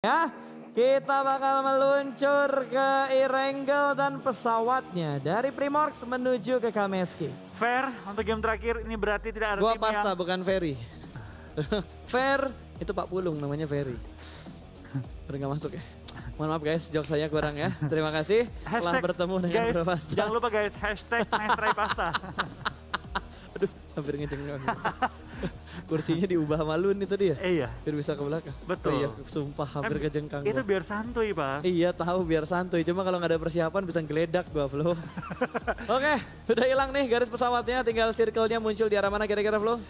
Ya, kita bakal meluncur ke Erangel dan pesawatnya dari Primorsk menuju ke Kameski. Fair untuk game terakhir ini berarti tidak ada Gua tim pasta yang... bukan Ferry. Fair, itu Pak Pulung namanya Ferry. Udah gak masuk ya? Mohon maaf guys, jok saya kurang ya. Terima kasih telah bertemu dengan guys, Bro Pasta. jangan lupa guys, hashtag Nice Try Pasta. Aduh, hampir ngejengkang. Kursinya diubah malun itu dia. Iya. Biar bisa ke belakang. Betul. Oh iya, sumpah hampir kejengkang. Itu gua. biar santuy Pak. Iya tahu biar santuy, cuma kalau nggak ada persiapan bisa geledak gua Flo. Oke, udah hilang nih garis pesawatnya, tinggal circle-nya muncul di arah mana kira-kira Flo?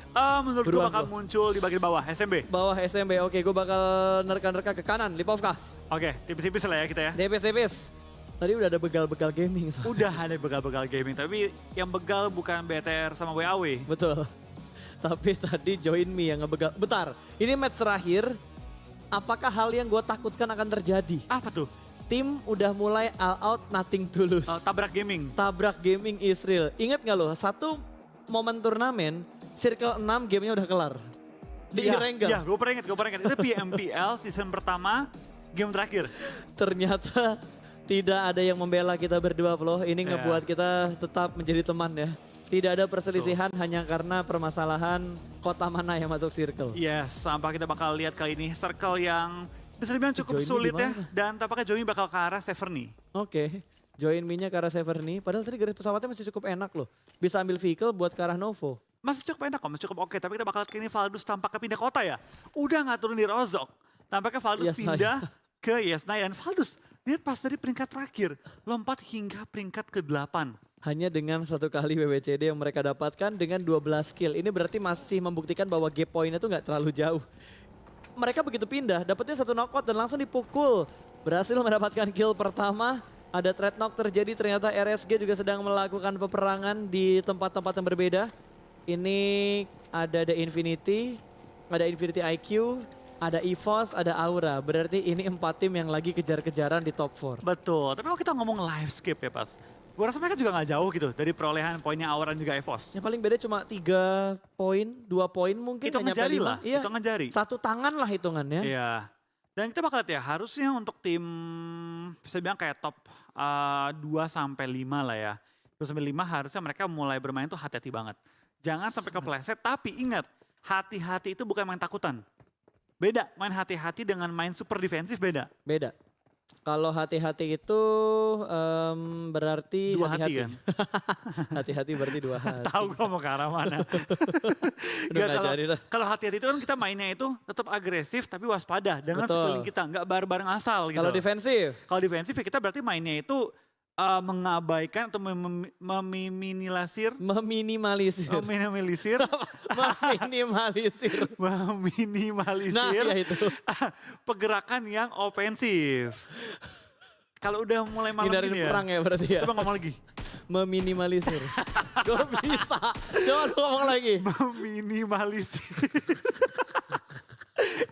Menurut gue Beruang bakal gua. muncul di bagian bawah, SMB. Bawah SMB, oke gue bakal nerka-nerka ke kanan, Lipovka. Oke, tipis-tipis lah ya kita ya. Tipis-tipis. Tadi udah ada begal-begal gaming soalnya. Udah ada begal-begal gaming, tapi yang begal bukan BTR sama WAW. Betul. Tapi tadi join me yang ngebegal. Bentar, ini match terakhir. Apakah hal yang gue takutkan akan terjadi? Apa tuh? Tim udah mulai all out, nothing to lose. Tabrak gaming. Tabrak gaming Israel. Ingat gak lo, satu momen turnamen, circle 6 gamenya udah kelar. Di Erangel. Iya, gue pernah ingat. Itu PMPL season pertama, game terakhir. Ternyata tidak ada yang membela kita berdua Flo. Ini Iya. ngebuat kita tetap menjadi teman ya. Tidak ada perselisihan hanya karena permasalahan kota mana yang masuk circle. Yes, sampai kita bakal lihat kali ini circle yang bisa dibilang cukup Join me sulit ya. gimana? Dan tampaknya Joey bakal ke arah Severny. Oke, join me-nya ke arah Severny. Padahal tadi garis pesawatnya masih cukup enak loh. Bisa ambil vehicle buat ke arah Novo. Masih cukup enak kok, masih cukup oke. Tapi kita bakal lihat ini Valdus tampaknya pindah kota ya. Udah gak turun di Rozok. Tampaknya Valdus Yesnaya. pindah ke Yesnaya. Dan Valdus, lihat pas dari peringkat terakhir. Lompat hingga peringkat ke-8. Hanya dengan satu kali WWCD yang mereka dapatkan dengan 12 kill. Ini berarti masih membuktikan bahwa gap point-nya tuh nggak terlalu jauh. Mereka begitu pindah, dapetnya satu knockout dan langsung dipukul. Berhasil mendapatkan kill pertama. Ada threat knock terjadi, ternyata RSG juga sedang melakukan peperangan di tempat-tempat yang berbeda. Ini ada The Infinity, ada Infinity IQ, ada EVOS, ada Aura. Berarti ini 4 tim yang lagi kejar-kejaran di top 4. Betul, tapi kalau kita ngomong live skip ya pas. Gue rasa mereka juga gak jauh gitu dari perolehan poinnya Aura dan juga EVOS. Yang paling beda cuma 3 poin, 2 poin mungkin. Hitungan nggak nyampe jari 5. lah, Iya. hitungan jari. Satu tangan lah hitungannya. Iya. Dan kita bakal lihat ya, harusnya untuk tim bisa bilang kayak top 2 sampai 5 lah ya. 2 sampai 5 harusnya mereka mulai bermain tuh hati-hati banget. Jangan sampai kepleset, tapi ingat, hati-hati itu bukan main takutan. Beda, main hati-hati dengan main super defensif beda. Beda. Kalau hati-hati itu berarti Dua hati kan? Hati-hati berarti 2 hati. Tahu gue mau ke arah mana. Udah Nggak, nggak jadi dah. kalau hati-hati itu kan kita mainnya itu tetap agresif tapi waspada dengan Betul. sekeliling kita. Nggak bareng-bareng asal gitu. Kalau defensif, Kalau defensif ya kita berarti mainnya itu mengabaikan atau meminimalisir. meminimalisir. Meminimalisir. Meminimalisir. meminimalisir Nah, ya itu. pergerakan yang ofensif. Kalau udah mulai malam Hindarin gini ya. perang ya berarti ya. Coba ngomong lagi. Meminimalisir. Gue bisa. Coba lu ngomong lagi. Meminimalisir.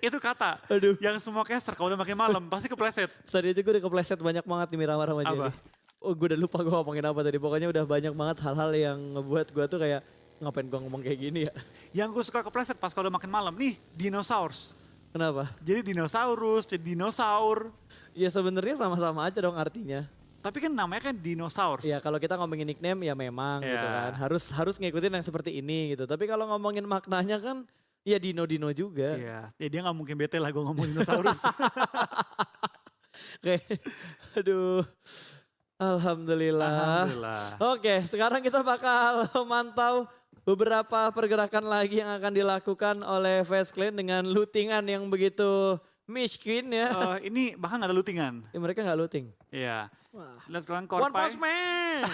Itu kata Aduh. yang semua caster kalau udah makin malam pasti kepleset. Tadi aja gue udah kepleset banyak banget di Miramar sama Jelly. Apa? Oh gue udah lupa gue ngomongin apa tadi. Pokoknya udah banyak banget hal-hal yang ngebuat gue tuh kayak ngapain gue ngomong kayak gini ya. Yang gue suka kepleset pas kalau udah makin malam nih dinosaurus. Kenapa? Jadi dinosaurus, jadi dinosaur. Ya sebenarnya sama-sama aja dong artinya. Tapi kan namanya kan dinosaurus. Ya kalau kita ngomongin nickname ya memang gitu Ya. kan. Harus ngikutin yang seperti ini gitu. Tapi kalau ngomongin maknanya kan ya dino-dino juga. Iya, ya dia gak mungkin bete lah gue ngomong dinosaurus. Oke, aduh. Alhamdulillah. Alhamdulillah. Oke, sekarang kita bakal memantau beberapa pergerakan lagi yang akan dilakukan oleh Fast Clan dengan lootingan yang begitu miskin ya. Ini bahkan gak ada lootingan. Ya, mereka nggak looting. Iya. Wah. Lihat kalian One korpai. Punch Man.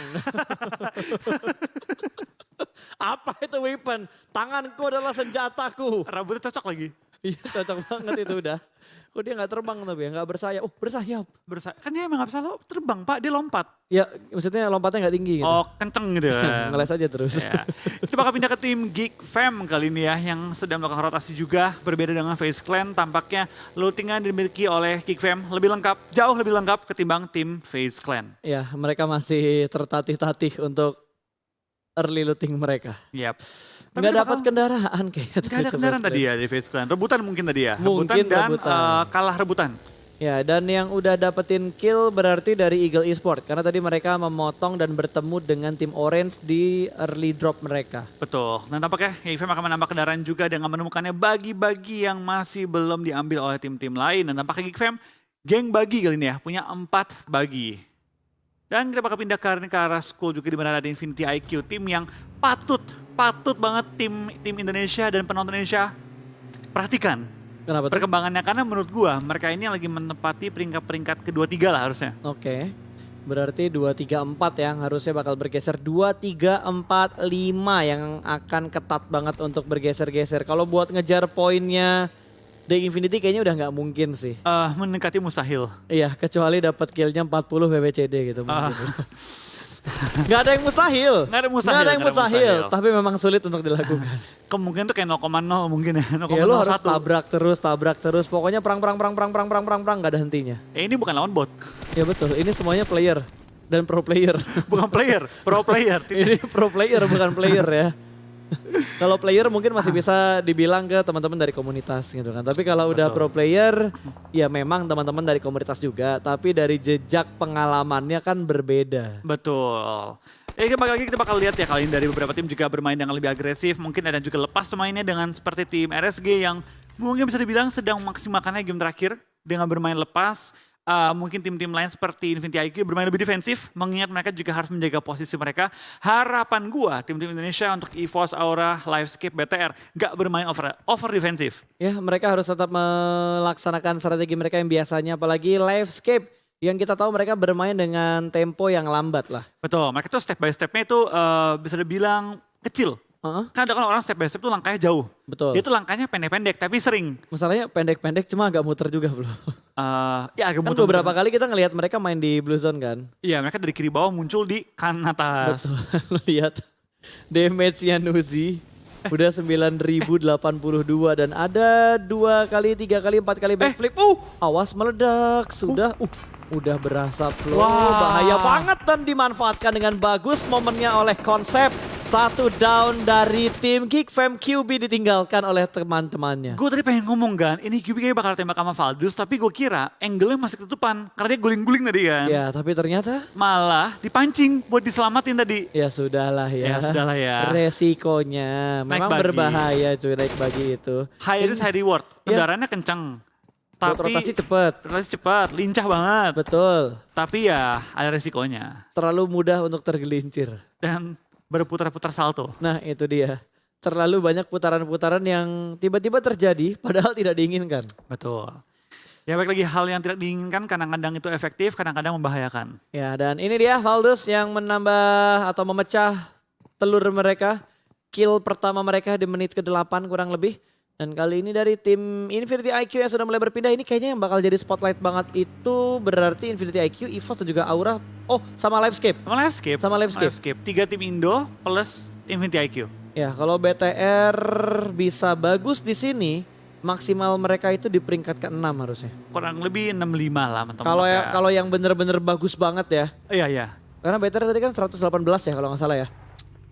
Apa itu weapon? Tanganku adalah senjataku. Rambutnya cocok lagi. Iya cocok banget itu udah. Kok dia nggak terbang tapi ya, nggak bersayap. Oh bersayap. Kan dia emang gak bisa terbang pak, dia lompat. Ya maksudnya lompatnya nggak tinggi gitu. Oh kenceng gitu ya. Ngeles aja terus. Ya. Kita bakal pindah ke tim Geek Fam kali ini ya, yang sedang melakukan rotasi juga. Berbeda dengan Face Clan, tampaknya lootingan dimiliki oleh Geek Fam lebih lengkap, jauh lebih lengkap ketimbang tim Face Clan. Ya mereka masih tertatih-tatih untuk early looting mereka. Yap. Nggak dapat kendaraan kayaknya. Gak ada kendaraan tadi ya di Face Clan. Rebutan mungkin tadi ya. Mungkin rebutan dan rebutan. kalah rebutan. Ya, dan yang udah dapetin kill berarti dari Eagle Esport. Karena tadi mereka memotong dan bertemu dengan tim Orange di early drop mereka. Betul. Dan tampaknya EVM akan menambah kendaraan juga dengan menemukannya bagi-bagi yang masih belum diambil oleh tim-tim lain. Dan tampaknya EVM geng bagi kali ini ya, punya 4 bagi. Dan kita bakal pindah ke arah school juga di mana ada Infinity IQ, tim yang patut banget tim Indonesia dan penonton Indonesia perhatikan Kenapa tuh? perkembangannya, karena menurut gua mereka ini lagi menempati peringkat kedua tiga lah harusnya. Oke. Berarti 2, 3, 4 yang harusnya bakal bergeser. 2, 3, 4, 5 yang akan ketat banget untuk bergeser-geser. Kalau buat ngejar poinnya The Infinity kayaknya udah nggak mungkin sih. Mendekati mustahil. Iya, kecuali dapat killnya 40 WWCD gitu. Ah. mungkin. Nggak ada yang mustahil. Nggak ada mustahil, Nggak ada yang nggak ada mustahil. mustahil. Tapi memang sulit untuk dilakukan. Kemungkinan tuh kayak 0,0 mungkin ya. 0,01. Ya lu harus tabrak terus. Pokoknya perang nggak ada hentinya. Ini bukan lawan bot. Ya betul, ini semuanya player dan pro player. Bukan player, pro player. Ini pro player bukan player ya. Kalau player mungkin masih bisa dibilang ke teman-teman dari komunitas gitu kan. Tapi kalau udah pro player ya memang teman-teman dari komunitas juga. Tapi dari jejak pengalamannya kan berbeda. Betul. Kita bakal lihat ya kali ini dari beberapa tim juga bermain dengan lebih agresif. Mungkin ada juga lepas mainnya dengan seperti tim RSG yang mungkin bisa dibilang sedang memaksimalkannya game terakhir dengan bermain lepas. Mungkin tim-tim lain seperti Infinity IQ bermain lebih defensif, mengingat mereka juga harus menjaga posisi mereka. Harapan gua tim-tim Indonesia untuk EVOS, Aura, Livescape, BTR gak bermain over defensif. Ya mereka harus tetap melaksanakan strategi mereka yang biasanya, apalagi Livescape yang kita tahu mereka bermain dengan tempo yang lambat lah. Betul, mereka tuh step by stepnya itu bisa dibilang kecil. Kan ada kan orang step by step tuh langkahnya jauh. Betul. Dia tuh langkahnya pendek-pendek tapi sering. Masalahnya pendek-pendek cuma agak muter juga belum. Ya agak Kan muter-muter. beberapa kali kita ngelihat mereka main di Blue Zone kan. Iya, mereka dari kiri bawah muncul di kanan atas. Betul, lu lihat damage-nya Nuzi udah 9082 dan ada 2 kali, 3 kali, 4 kali backflip. Awas meledak, udah berasa flow, Wah. bahaya banget dan dimanfaatkan dengan bagus momennya oleh Konsep. 1 down dari tim Geekfam, QB ditinggalkan oleh teman-temannya. Gue tadi pengen ngomong kan, ini QB kayaknya bakal tembak sama Valdus, tapi gue kira angle-nya masih ketutupan karena dia guling-guling tadi kan. Ya tapi ternyata Malah dipancing buat diselamatin tadi. ya sudahlah ya. Ya sudahlah ya. Resikonya memang bagi. berbahaya cuy naik bagi itu. High risk, high reward. Kendaraannya kenceng. Buat Tapi rotasi cepet. rotasi cepat, lincah banget. Betul. Tapi ya ada resikonya. Terlalu mudah untuk tergelincir. Dan berputar-putar salto. Nah itu dia. Terlalu banyak putaran-putaran yang tiba-tiba terjadi padahal tidak diinginkan. Betul. Ya baik lagi, hal yang tidak diinginkan kadang-kadang itu efektif, kadang-kadang membahayakan. Ya dan ini dia Valdus yang menambah atau memecah telur mereka. Kill pertama mereka di menit ke-8 kurang lebih. Dan kali ini dari tim Infinity IQ yang sudah mulai berpindah, ini kayaknya yang bakal jadi spotlight banget itu berarti Infinity IQ, EVOS dan juga Aura. Oh sama Livescape. Sama Livescape. 3 tim Indo plus Infinity IQ. Ya kalau BTR bisa bagus di sini, maksimal mereka itu di peringkat ke-6 harusnya. Kurang lebih 65 lah teman-teman. Kalau yang bener-bener bagus banget ya. Iya, iya. Karena BTR tadi kan 118 ya kalau nggak salah ya.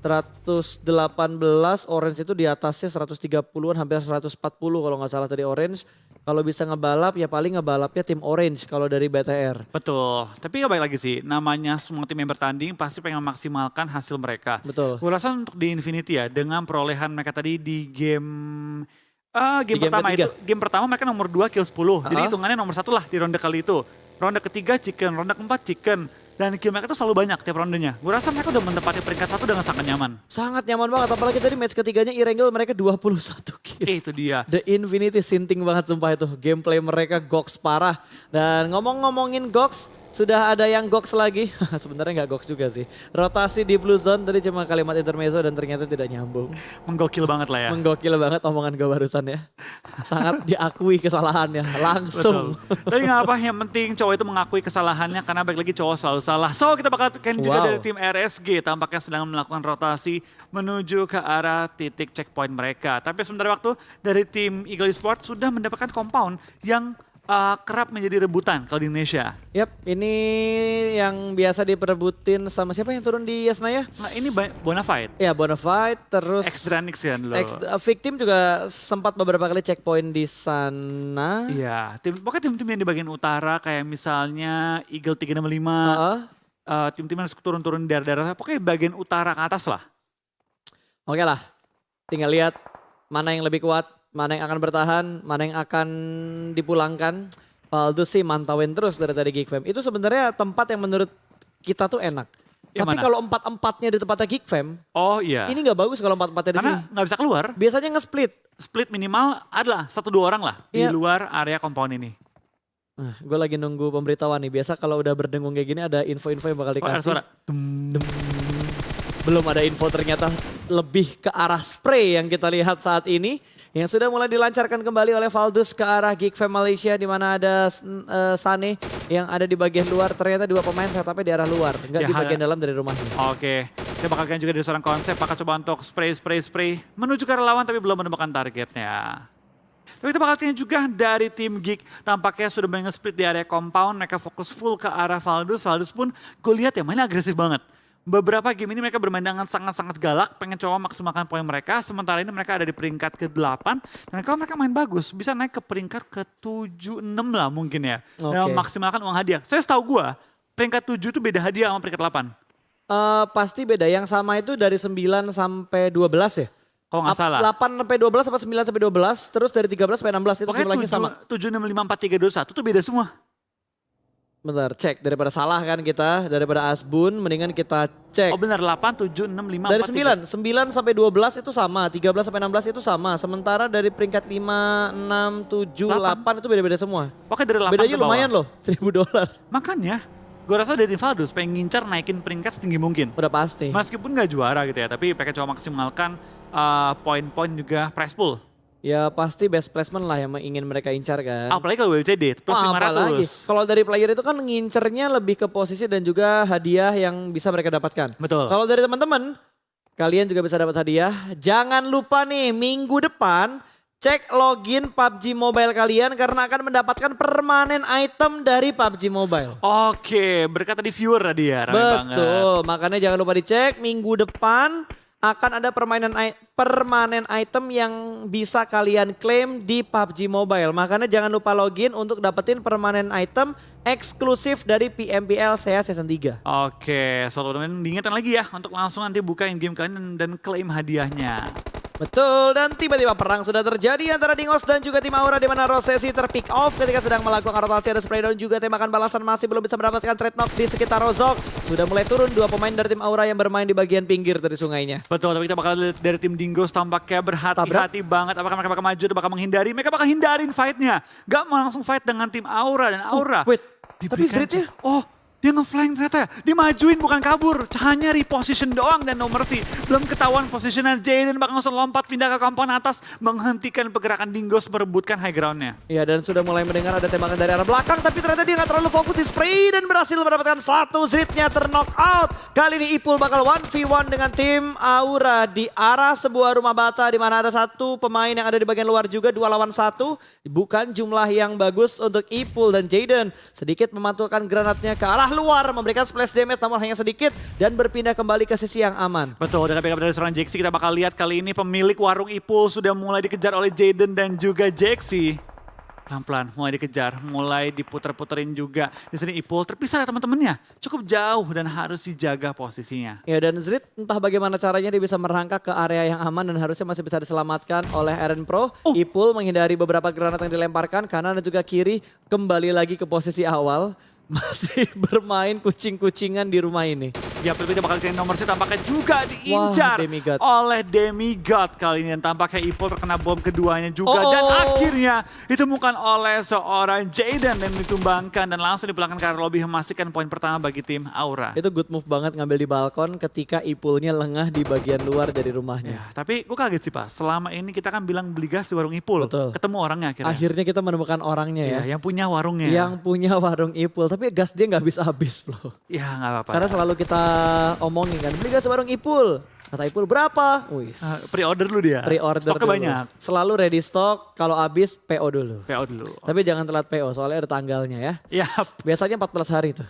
118, Orange itu di atasnya 130-an, hampir 140 kalau nggak salah tadi Orange. Kalau bisa ngebalap ya paling ngebalapnya tim Orange kalau dari BTR. Betul, tapi nggak baik lagi sih, namanya semua tim yang bertanding pasti pengen memaksimalkan hasil mereka. Betul. Gue rasa untuk di Infinity ya, dengan perolehan mereka tadi di game Di game pertama ketiga. itu, game pertama mereka nomor 2 kill 10. Jadi hitungannya nomor 1 lah di ronde kali itu. Ronde ketiga chicken, ronde keempat chicken. Dan kill mereka tuh selalu banyak tiap rondenya. Gue rasa mereka udah menempati peringkat 1 dengan sangat nyaman. Sangat nyaman banget, apalagi tadi match ketiganya Irengel mereka 21 kill. Itu dia. The Infinity sinting banget sumpah itu. Gameplay mereka goks parah. Dan ngomong-ngomongin goks, sudah ada yang goks lagi. Sebenarnya nggak goks juga sih. Rotasi di Blue Zone tadi cuma kalimat intermezzo dan ternyata tidak nyambung. Menggokil banget lah ya. Menggokil banget omongan gue barusan ya. Sangat diakui kesalahannya langsung. Betul. Tapi nggak apa, yang penting cowok itu mengakui kesalahannya karena balik lagi cowok selalu salah. So kita bakal juga dari tim RSG tampaknya sedang melakukan rotasi menuju ke arah titik checkpoint mereka. Tapi sementara waktu dari tim Eagle Esports sudah mendapatkan compound yang kerap menjadi rebutan kalau di Indonesia. Yap, ini yang biasa diperebutin sama siapa yang turun di Yasnaya? Nah ini Bonafide. Ya, Bonafide, terus Xdranix kan dulu. Victim juga sempat beberapa kali checkpoint di sana. Iya, pokoknya tim-tim yang di bagian utara kayak misalnya Eagle 365, Heeh. tim-tim yang turun-turun di daerah-daerah, pokoknya bagian utara ke atas lah. Oke lah, tinggal lihat mana yang lebih kuat, mana yang akan bertahan, mana yang akan dipulangkan. Faldo sih mantauin terus dari tadi Geek Fam. Itu sebenarnya tempat yang menurut kita tuh enak. Yang Tapi mana? kalau empat-empatnya di tempatnya Geek Fam, Oh iya, ini nggak bagus kalau empat-empatnya di sini. karena nggak bisa keluar. Biasanya nge-split. Split minimal adalah 1-2 orang lah di Iya. luar area compound ini. Nah, gue lagi nunggu pemberitahuan nih. Biasa kalau udah berdengung kayak gini ada info-info yang bakal Oh, ada dikasih. suara. Belum ada info, ternyata lebih ke arah spray yang kita lihat saat ini. Yang sudah mulai dilancarkan kembali oleh Valdus ke arah Geek Fam Malaysia, di mana ada Sane yang ada di bagian luar. Ternyata dua pemain setupnya di arah luar, nggak Ya, di bagian dalam dari rumahnya. Oke, kita bakal ganti juga dari seorang konsep, bakal coba untuk spray menuju ke arah lawan tapi belum menemukan targetnya. Tapi kita bakal tanya juga dari tim Geek, tampaknya sudah banyak split di area compound, mereka fokus full ke arah Valdus. Valdus pun gue lihat ya mainnya agresif banget. Beberapa game ini mereka bermain dengan sangat-sangat galak, pengen coba maksimalkan poin mereka. Sementara ini mereka ada di peringkat ke-8. Dan kalau mereka main bagus, bisa naik ke peringkat ke-7, 6 lah mungkin ya. Dan Oke. maksimalkan uang hadiah. Saya setahu gue, peringkat 7 itu beda hadiah sama peringkat 8. Pasti beda, yang sama itu dari 9 sampai 12 ya? Kalau nggak salah. 8 sampai 12 apa 9 sampai 12, terus dari 13 sampai 16 itu Pokoknya jumlahnya sama. 7, 6, 5, 4, 3, 2, 1 itu beda semua. Bentar, cek. Daripada salah kan kita, daripada Asbun, mendingan kita cek. Oh benar, 8, 7, 6, 5, Dari 4, 9 sampai 12 itu sama, 13 sampai 16 itu sama. Sementara dari peringkat 5, 6, 7, 8 itu beda-beda semua. 3. Pokoknya dari 8 Bedanya ke bawah. lumayan loh, $1.000. Makanya, gue rasa dari Valdus pengen ngincar naikin peringkat setinggi mungkin. Udah pasti. Meskipun nggak juara gitu ya, tapi pengen coba maksimalkan poin-poin juga prize pool. Ya pasti best placement lah yang ingin mereka incar kan. Apalagi kalau WCD, plus Wah, 500. apalagi. Kalau dari player itu kan ngincernya lebih ke posisi dan juga hadiah yang bisa mereka dapatkan. Betul. Kalau dari teman-teman, kalian juga bisa dapat hadiah. Jangan lupa nih, minggu depan cek login PUBG Mobile kalian karena akan mendapatkan permanen item dari PUBG Mobile. Oke, berkata di viewer tadi ya, rame banget. Betul, makanya jangan lupa dicek minggu depan akan ada permanen item yang bisa kalian klaim di PUBG Mobile. Makanya jangan lupa login untuk dapetin permanen item eksklusif dari PMPL SEA Season 3. Oke, so teman-teman diingatkan lagi ya untuk langsung nanti buka in-game kalian dan klaim hadiahnya. Betul, dan tiba-tiba perang sudah terjadi antara Dingos dan juga tim Aura di mana Rosesi terpick off ketika sedang melakukan rotasi. Ada spray down juga, tembakan balasan masih belum bisa mendapatkan trade knock di sekitar Rozok. Sudah mulai turun dua pemain dari tim Aura yang bermain di bagian pinggir dari sungainya. Betul, tapi kita bakal lihat dari tim Dingos tampaknya berhati-hati banget. Apakah mereka bakal maju atau bakal menghindari? Mereka bakal hindarin fight-nya. Gak mau langsung fight dengan tim Aura. Dan Aura Wait, tapi diberikan- Zridnya? Oh, dia nge-flank ternyata ya. Dimajuin bukan kabur. Hanya reposition doang dan no mercy. Belum ketahuan positionnya. Jaden bakal langsung lompat pindah ke compound atas. Menghentikan pergerakan Dingos merebutkan high ground-nya. Ya, dan sudah mulai mendengar ada tembakan dari arah belakang, tapi ternyata dia nggak terlalu fokus di spray dan berhasil mendapatkan satu. Zridnya terknock out. Kali ini Ipul bakal 1v1 dengan tim Aura di arah sebuah rumah bata di mana ada satu pemain yang ada di bagian luar juga, 2 lawan 1. Bukan jumlah yang bagus untuk Ipul dan Jaden. Sedikit memantulkan granatnya ke arah luar, memberikan splash damage namun hanya sedikit dan berpindah kembali ke sisi yang aman. Betul, dengan backup dari seorang Jaxi kita bakal lihat kali ini pemilik warung Ipul sudah mulai dikejar oleh Jaden dan juga Jaxi. Pelan-pelan mulai dikejar, mulai diputer-puterin juga. Di sini Ipul terpisah dari teman-temannya. Cukup jauh dan harus dijaga posisinya. Ya, dan Zrid entah bagaimana caranya dia bisa merangkak ke area yang aman dan harusnya masih bisa diselamatkan oleh Eren Pro. Ipul menghindari beberapa granat yang dilemparkan, kanan dan juga kiri kembali lagi ke posisi awal. Masih bermain kucing-kucingan di rumah ini. Ya, tapi kita bakal cari nomor sih tampaknya juga diincar Wah, Demigod. oleh Demigod kali ini. Dan tampaknya Ipul terkena bom keduanya juga. Dan akhirnya ditemukan oleh seorang Jaden dan ditumbangkan. Dan langsung dipulangkan ke arah lobby memastikan poin pertama bagi tim Aura. Itu good move banget ngambil di balkon ketika Ipulnya lengah di bagian luar dari rumahnya. Ya, tapi gue kaget sih Pak, selama ini kita kan bilang beli gas di warung Ipul. Betul. Ketemu orangnya akhirnya. Akhirnya kita menemukan orangnya ya. Yang punya warungnya. Yang punya warung Ipul. tapi gas dia nggak habis-habis Flo. Ya nggak apa-apa. Karena selalu kita omongin kan, beli gas bareng Ipul. Kata Ipul berapa? Wih. Pre-order dulu dia. Pre-order Stoknya dulu. banyak. Selalu ready stock, kalau habis PO dulu. PO dulu. Tapi jangan telat PO, soalnya ada tanggalnya ya. Ya, Biasanya 14 hari tuh.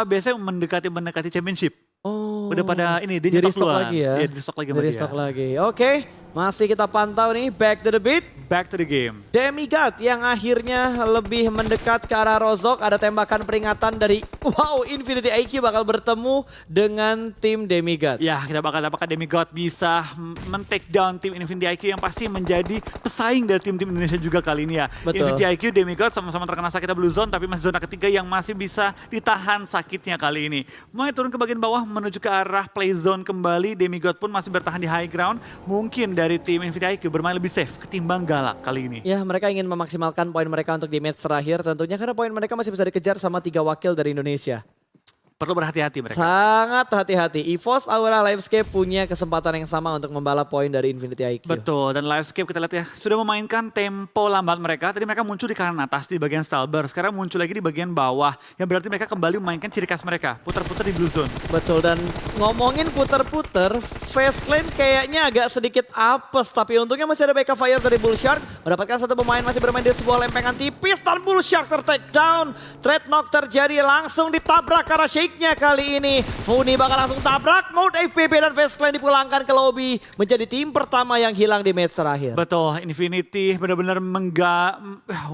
biasanya mendekati championship. Oh. Udah pada ini, dia di nyetok restock duluan. lagi ya. Iya, di restock lagi sama Di dia. restock lagi. Oke, masih kita pantau nih, back to the beat. Back to the game. Demigod yang akhirnya lebih mendekat ke arah Rozok. Ada tembakan peringatan dari Infinity IQ bakal bertemu dengan tim Demigod. Ya, kita bakal apakah Demigod bisa men-take down tim Infinity IQ yang pasti menjadi pesaing dari tim-tim Indonesia juga kali ini ya. Betul. Infinity IQ, Demigod sama-sama terkena sakitnya Blue Zone, tapi masih zona ketiga yang masih bisa ditahan sakitnya kali ini. Mulai turun ke bagian bawah menuju ke arah play zone kembali. Demigod pun masih bertahan di high ground. Mungkin dari tim Infinity IQ bermain lebih safe ketimbang Galak kali ini. Ya, mereka ingin memaksimalkan poin mereka untuk di match terakhir tentunya karena poin mereka masih bisa dikejar sama 3 wakil dari Indonesia. Perlu berhati-hati mereka. Sangat hati-hati. EVOS, Aura, Livescape punya kesempatan yang sama untuk membalap poin dari Infinity IQ. Betul, dan Livescape kita lihat ya, sudah memainkan tempo lambat mereka. Tadi mereka muncul di kanan atas di bagian Stalber, sekarang muncul lagi di bagian bawah. Yang berarti mereka kembali memainkan ciri khas mereka, putar-putar di Blue Zone. Betul, dan ngomongin puter-puter, Face Clan kayaknya agak sedikit apes. Tapi untungnya masih ada backup fire dari Bullshark. Mendapatkan satu pemain masih bermain di sebuah lempengan tipis. Dan Bullshark ter-take down. Dreadnought terjadi langsung ditabrak karena shake-nya kali ini. Funi bakal langsung tabrak. Mode FPB dan Face Clan dipulangkan ke lobby. Menjadi tim pertama yang hilang di match terakhir. Betul, Infinity benar-benar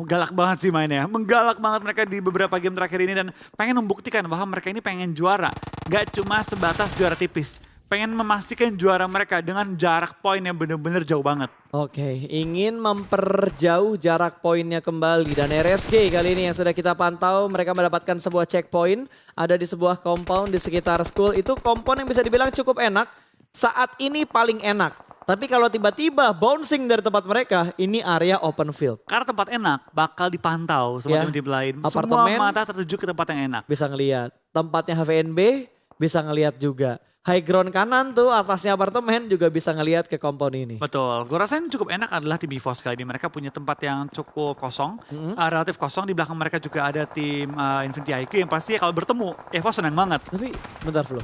galak banget sih mainnya. Menggalak banget mereka di beberapa game terakhir ini dan pengen membuktikan bahwa mereka ini pengen juara. Gak cuma sebatas juara tipis. Pengen memastikan juara mereka dengan jarak poin yang benar-benar jauh banget. Oke, ingin memperjauh jarak poinnya kembali. Dan RSG kali ini yang sudah kita pantau, mereka mendapatkan sebuah checkpoint. Ada di sebuah compound di sekitar school. Itu compound yang bisa dibilang cukup enak. Saat ini paling enak. Tapi kalau tiba-tiba bouncing dari tempat mereka, ini area open field. Karena tempat enak bakal dipantau sama Ya, tim-tim lain. apartemen. Semua mata tertuju ke tempat yang enak. Bisa ngelihat. Tempatnya HVNB bisa ngelihat juga. High ground kanan tuh atasnya apartemen juga bisa ngelihat ke compound ini. Betul, gue rasain cukup enak adalah tim EVOS kali ini. Mereka punya tempat yang cukup kosong, relatif kosong. Di belakang mereka juga ada tim Infinity IQ yang pasti kalau bertemu, EVOS senang banget. Tapi bentar Flo,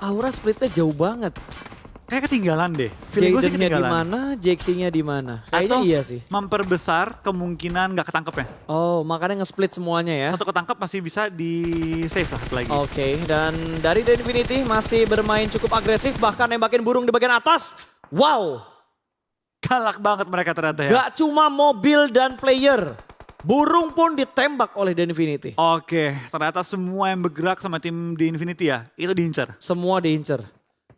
Aura splitnya jauh banget. Kayak ketinggalan deh, feeling gue sih Jaydennya di ketinggalan. mana, Jaxi-nya di mana? Kayaknya Atau iya sih. memperbesar kemungkinan gak ketangkep ya. Oh, makanya nge-split semuanya ya. Satu ketangkep masih bisa di save lah lagi. Oke, dan dari The Infinity masih bermain cukup agresif, bahkan nembakin burung di bagian atas. Wow, Galak banget mereka ternyata ya. gak cuma mobil dan player. Burung pun ditembak oleh The Infinity. Oke, ternyata semua yang bergerak sama tim di Infinity ya, itu diincar. Semua diincer.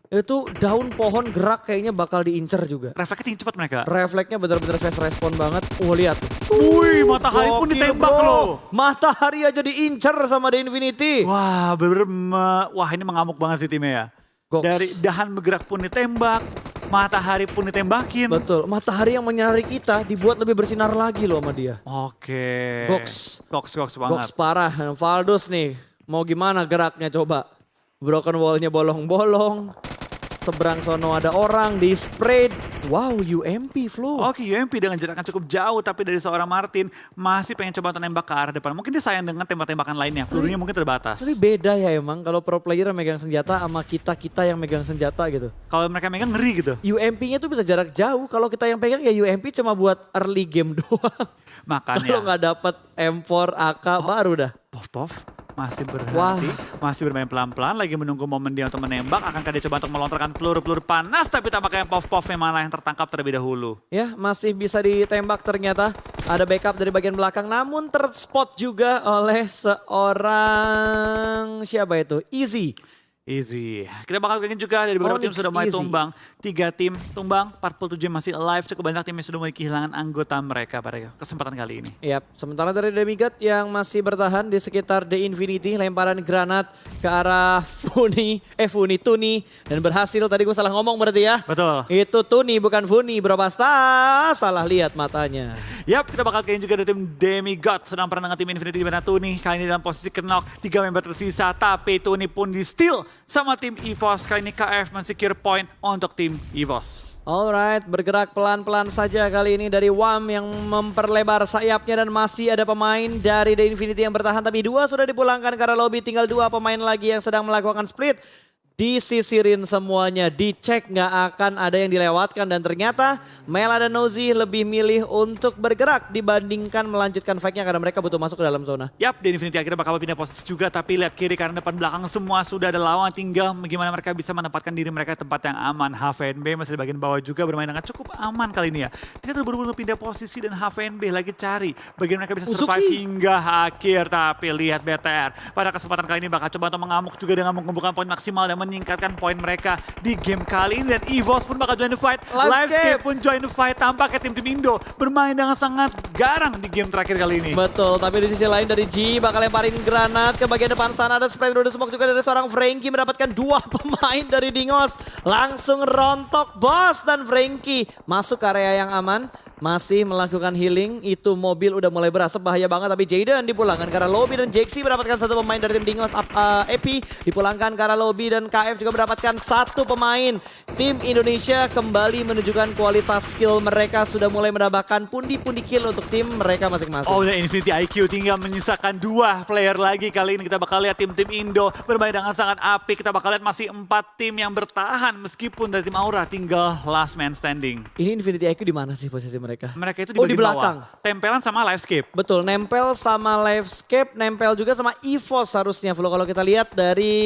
Itu daun pohon gerak kayaknya bakal diincer juga. Refleksnya tinggi cepat mereka. Refleksnya bener-bener fast respon banget. Lihat. Wih, matahari pun Gokil, ditembak bro. loh. Matahari aja diincer sama The Infinity. Wah, bener-bener wah ini mengamuk banget sih timnya ya. Goks. Dari dahan bergerak pun ditembak, matahari pun ditembakin. Betul, matahari yang menyinari kita dibuat lebih bersinar lagi loh sama dia. Oke. Goks. Goks banget. Goks parah, Valdus nih. Mau gimana geraknya coba. Broken wall-nya bolong-bolong. Seberang sono ada orang, di spray. Wow, UMP Flo. Oke, UMP dengan jarak yang cukup jauh tapi dari seorang Martin masih pengen coba untuk nembak ke arah depan. Mungkin dia sayang dengan tembak-tembakan lainnya, pelurunya mungkin terbatas. Tapi beda ya emang kalau pro player yang megang senjata sama kita yang megang senjata gitu. Kalau mereka megang ngeri gitu. UMP-nya tuh bisa jarak jauh, kalau kita yang pegang ya UMP cuma buat early game doang. Makanya. Kalau nggak dapet M4, AK baru dah. Pov masih berhenti, Wah. masih bermain pelan-pelan, lagi menunggu momen dia untuk menembak. Akankah dia coba untuk melontarkan peluru-peluru panas, tapi tampaknya Pov yang malah yang tertangkap terlebih dahulu. Ya, masih bisa ditembak ternyata. Ada backup dari bagian belakang, namun terspot juga oleh seorang siapa itu? Easy. Easy. Kita bakal lihat juga dari beberapa tim Onyx sudah mulai Easy. tumbang. 3 tim tumbang, 47 masih alive. Cukup banyak tim yang sudah mulai kehilangan anggota mereka pada kesempatan kali ini. Yap, sementara dari Demigod yang masih bertahan di sekitar The Infinity, lemparan granat ke arah Tuni, dan berhasil. Tadi gue salah ngomong berarti ya. Betul. Itu Tuni bukan Funi, Bro Basta. Salah lihat matanya. Yap, kita bakal kayaknya juga dari tim Demigod. Sedang perang dengan tim Infinity di mana Tuni kali ini dalam posisi knock. 3 member tersisa, tapi Tuni pun di steal sama tim EVOS. Kali ini KF men-secure point untuk tim EVOS. Alright, bergerak pelan-pelan saja kali ini dari WAM yang memperlebar sayapnya dan masih ada pemain dari The Infinity yang bertahan. Tapi 2 sudah dipulangkan karena lobby, tinggal 2 pemain lagi yang sedang melakukan split. Disisirin semuanya, dicek nggak akan ada yang dilewatkan. Dan ternyata Mela dan Nozi lebih milih untuk bergerak dibandingkan melanjutkan fight-nya karena mereka butuh masuk ke dalam zona. Yap, The Infinity akhirnya bakal pindah posisi juga, tapi lihat kiri karena depan belakang semua sudah ada lawan, tinggal bagaimana mereka bisa menempatkan diri mereka di tempat yang aman. HVNB masih di bagian bawah juga bermain dengan cukup aman kali ini ya. Dia buru-buru pindah posisi dan HVNB lagi cari bagaimana mereka bisa survive hingga akhir. Tapi lihat BTR pada kesempatan kali ini bakal coba untuk mengamuk juga dengan mengumpulkan poin maksimal dan meningkatkan poin mereka di game kali ini. Dan EVOS pun bakal join the fight, Livescape pun join the fight. Tampaknya tim-tim Indo bermain dengan sangat garang di game terakhir kali ini. Betul, tapi di sisi lain dari G bakal lemparin granat ke bagian depan sana. Ada spread through the smoke juga dari seorang Frankie, mendapatkan 2 pemain dari Dingos. Langsung rontok bos, dan Frankie masuk ke area yang aman. Masih melakukan healing, itu mobil udah mulai berasap bahaya banget. Tapi Jaden dipulangkan karena lobby dan Jaxi mendapatkan 1 pemain dari tim Dingos. Epi dipulangkan karena lobby dan KF juga mendapatkan 1 pemain. Tim Indonesia kembali menunjukkan kualitas skill mereka, sudah mulai menambahkan pundi-pundi kill untuk tim mereka masing-masing. Oh, dan Infinity IQ tinggal menyisakan 2 player lagi. Kali ini kita bakal lihat tim-tim Indo bermain dengan sangat apik. Kita bakal lihat masih 4 tim yang bertahan meskipun dari tim Aura tinggal last man standing. Ini Infinity IQ di mana sih posisi mereka? Mereka itu di di bagian belakang. bawah. Tempelan sama Livescape. Betul, nempel sama Livescape, nempel juga sama EVOS harusnya. Flo, kalau kita lihat dari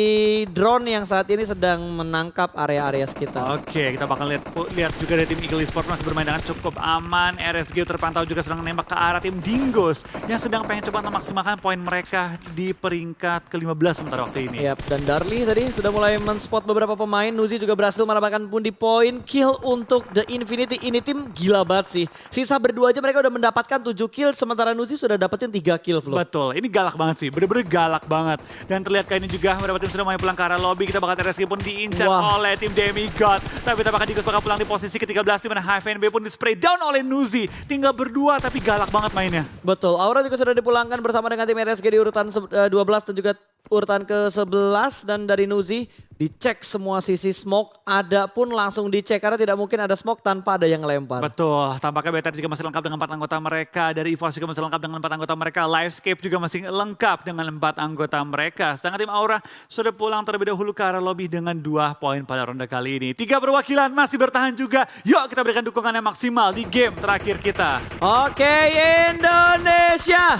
drone yang saat ini sedang menangkap area-area sekitar. Oke, kita bakal lihat juga dari tim Eagle Esports masih bermain dengan cukup aman. RSG terpantau juga sedang menembak ke arah tim Dingos yang sedang pengen coba memaksimalkan poin mereka di peringkat ke-15 sementara waktu ini. Yap, dan Darli tadi sudah mulai men-spot beberapa pemain. Nuzi juga berhasil mendapatkan pundi poin kill untuk The Infinity. Ini tim gila banget sih. Sisa berdua aja mereka udah mendapatkan 7 kill, sementara Nuzi sudah dapetin 3 kill, Flo. Betul, ini galak banget sih, bener-bener galak banget. Dan terlihat kali ini juga beberapa tim sudah mulai pulang ke arah lobby. Kita bakal RSG pun diincar oleh tim Demigod. Tapi tampaknya Digos bakal pulang di posisi ke-13, di mana HVNB pun di spray down oleh Nuzi. Tinggal berdua tapi galak banget mainnya. Betul, Aura juga sudah dipulangkan bersama dengan tim RSG di urutan 12 dan juga urutan ke-11. Dan dari Nuzi dicek semua sisi smoke, ada pun langsung dicek karena tidak mungkin ada smoke tanpa ada yang lempar. Betul, tampaknya BTR juga masih lengkap dengan 4 anggota mereka. Dari EVOS juga masih lengkap dengan 4 anggota mereka. Livescape juga masih lengkap dengan 4 anggota mereka. Sedangkan tim Aura sudah pulang terlebih dahulu ke arah lobby dengan 2 poin pada ronde kali ini. 3 perwakilan masih bertahan juga. Yuk kita berikan dukungan yang maksimal di game terakhir kita. Oke, Indonesia.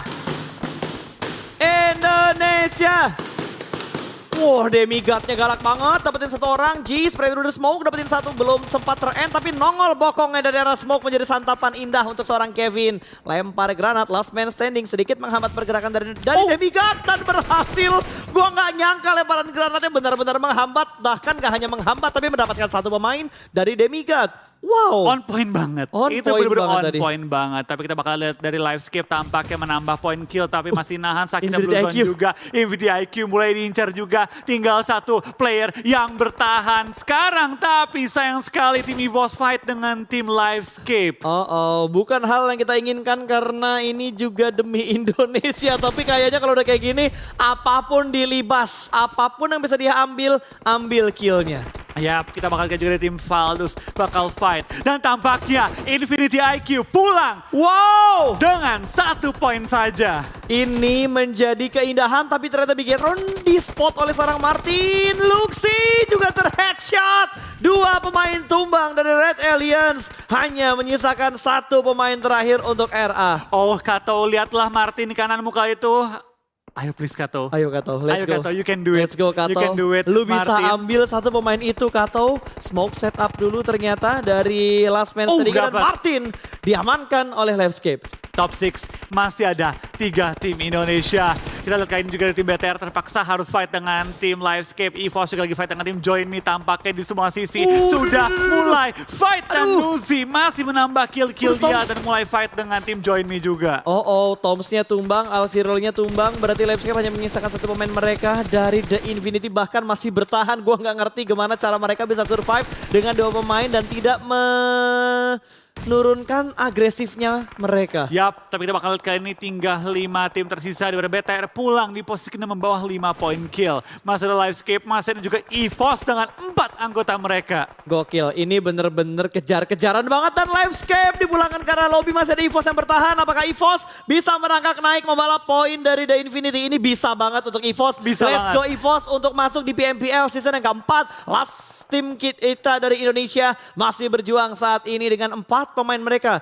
Indonesia. Wah, Demigod-nya galak banget, dapetin 1 orang. G, spray through the smoke, dapetin 1, belum sempat ter-end, tapi nongol bokongnya dari arah smoke menjadi santapan indah untuk seorang Kevin. Lempar granat, last man standing, sedikit menghambat pergerakan dari Demigod dan berhasil. Gua nggak nyangka lemparan granatnya benar-benar menghambat, bahkan gak hanya menghambat tapi mendapatkan 1 pemain dari Demigod. Wow. On point banget. Itu benar-benar on point banget. Tapi kita bakal lihat dari Livescape tampaknya menambah poin kill tapi masih nahan sakitnya Blue Zone juga. Infinity IQ mulai diincar juga. Tinggal 1 player yang bertahan sekarang. Tapi sayang sekali tim EVOS fight dengan tim Livescape. Bukan hal yang kita inginkan karena ini juga demi Indonesia. Tapi kayaknya kalau udah kayak gini, apapun dilibas, apapun yang bisa dia ambil, ambil killnya. Ya, kita bakal lihat juga dari tim Valdus bakal fight. Dan tampaknya Infinity IQ pulang. Wow! Dengan 1 poin saja. Ini menjadi keindahan tapi ternyata Bigetron di spot oleh seorang Martin. Luxi juga terheadshot. 2 pemain tumbang dari Red Aliens. Hanya menyisakan 1 pemain terakhir untuk RA. Oh, Kato, lihatlah Martin di kananmu kali itu. Ayo please Kato. Ayo Kato, let's go. Kato, you can do it. Let's go Kato. You can do it, Lu bisa Martin. ambil 1 pemain itu Kato. Smoke setup dulu ternyata dari last man sedikit. Dan Martin diamankan oleh Livescape. Top 6 masih ada 3 tim Indonesia. Kita lihat kali ini juga dari tim BTR terpaksa harus fight dengan tim Livescape. EVOS juga lagi fight dengan tim Join Me. Tampaknya di semua sisi sudah mulai fight. Dan Nuzi masih menambah kill-kill dia dan mulai fight dengan tim Join Me juga. Toms-nya tumbang, Alvirol-nya tumbang. Berarti Livescape hanya menyisakan 1 pemain mereka dari The Infinity. Bahkan masih bertahan. Gua nggak ngerti gimana cara mereka bisa survive dengan 2 pemain dan tidak nurunkan agresifnya mereka. Yap, tapi kita bakal lihat kali ini tinggal 5 tim tersisa di mana BTR pulang di posisi ke-6 membawah 5 poin kill. Masih ada Livescape, masih ada juga EVOS dengan 4 anggota mereka. Gokil, ini bener-bener kejar-kejaran banget dan Livescape dipulangkan karena lobby masih ada EVOS yang bertahan. Apakah EVOS bisa merangkak naik membalap poin dari The Infinity? Ini bisa banget untuk EVOS. Bisa Let's banget. go EVOS untuk masuk di PMPL season yang keempat. Last tim kita dari Indonesia masih berjuang saat ini dengan 4 pemain mereka.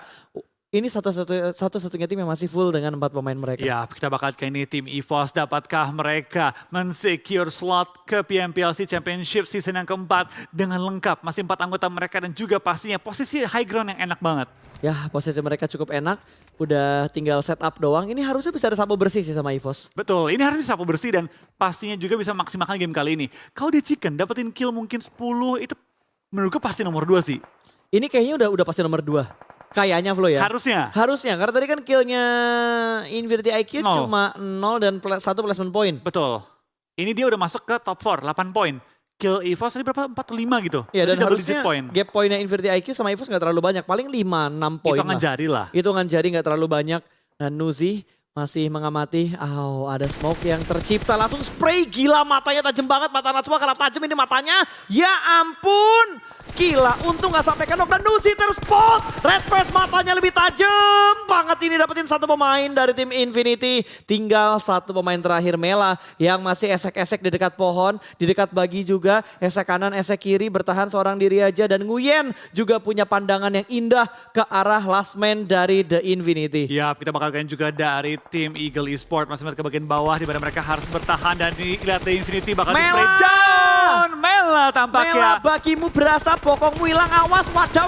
Ini satu-satunya tim yang masih full dengan 4 pemain mereka. Ya, kita bakal lihat kali ini tim EVOS dapatkah mereka mensecure slot ke PMPLC Championship season yang keempat dengan lengkap. Masih 4 anggota mereka dan juga pastinya posisi high ground yang enak banget. Ya, posisi mereka cukup enak. Udah tinggal setup doang. Ini harusnya bisa ada sapu bersih sih sama EVOS. Betul, ini harus bisa sapu bersih dan pastinya juga bisa maksimalkan game kali ini. Kalau di Chicken dapetin kill mungkin 10 itu menurut gue pasti nomor 2 sih. Ini kayaknya udah pasti nomor 2. Kayaknya Flo ya. Harusnya. Harusnya, karena tadi kan killnya Infinity IQ Nol. cuma 0 dan 1 placement point. Betul. Ini dia udah masuk ke top 4, 8 poin. Kill EVOS tadi berapa? 4 atau 5 gitu. Ya dan Berarti double harusnya digit point. gap poinnya Infinity IQ sama EVOS gak terlalu banyak. Paling 5-6 poin Hitungan lah. jari lah. Hitungan jari gak terlalu banyak. Dan Nuzi masih mengamati. Ada smoke yang tercipta. Langsung spray, gila matanya tajam banget. Mata Natsuwa kalah tajam ini matanya. Ya ampun. Gila, untung gak sampai kenok dan Nuzi terspot. Red Face matanya lebih tajam banget ini dapetin 1 pemain dari tim Infinity. Tinggal 1 pemain terakhir Mela yang masih esek-esek di dekat pohon. Di dekat bagi juga, esek kanan, esek kiri bertahan seorang diri aja. Dan Nguyen juga punya pandangan yang indah ke arah last man dari The Infinity. Ya, kita bakal lihat juga dari tim Eagle Esport masih ke bagian bawah di mana mereka harus bertahan dan dilihat The Infinity bakal Mela! spray down. Mela tampaknya. Mela bagimu berasa pokokmu hilang, awas wadaw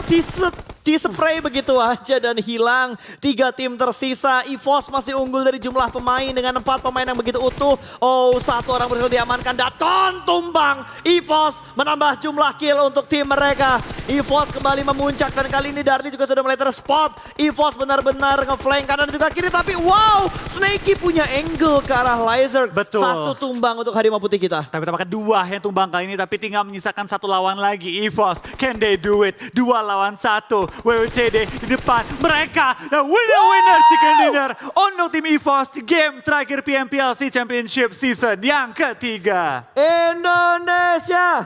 di-spray begitu aja dan hilang. 3 tim tersisa, EVOS masih unggul dari jumlah pemain dengan 4 pemain yang begitu utuh. 1 orang berhasil diamankan, Datkon tumbang. EVOS menambah jumlah kill untuk tim mereka. EVOS kembali memuncak dan kali ini Darli juga sudah mulai terspot. EVOS benar-benar ngeflank kanan dan juga kiri tapi wow, Snakey punya angle ke arah Laser. Betul. 1 tumbang untuk Harimau Putih kita. Tapi tampaknya 2 yang tumbang kali ini tapi tinggal menyisakan 1 lawan lagi. EVOS, can they do it? 2 lawan 1. WWCD di depan mereka. The winner chicken dinner untuk tim EVOS di game terakhir PMPLC Championship season yang ketiga. Indonesia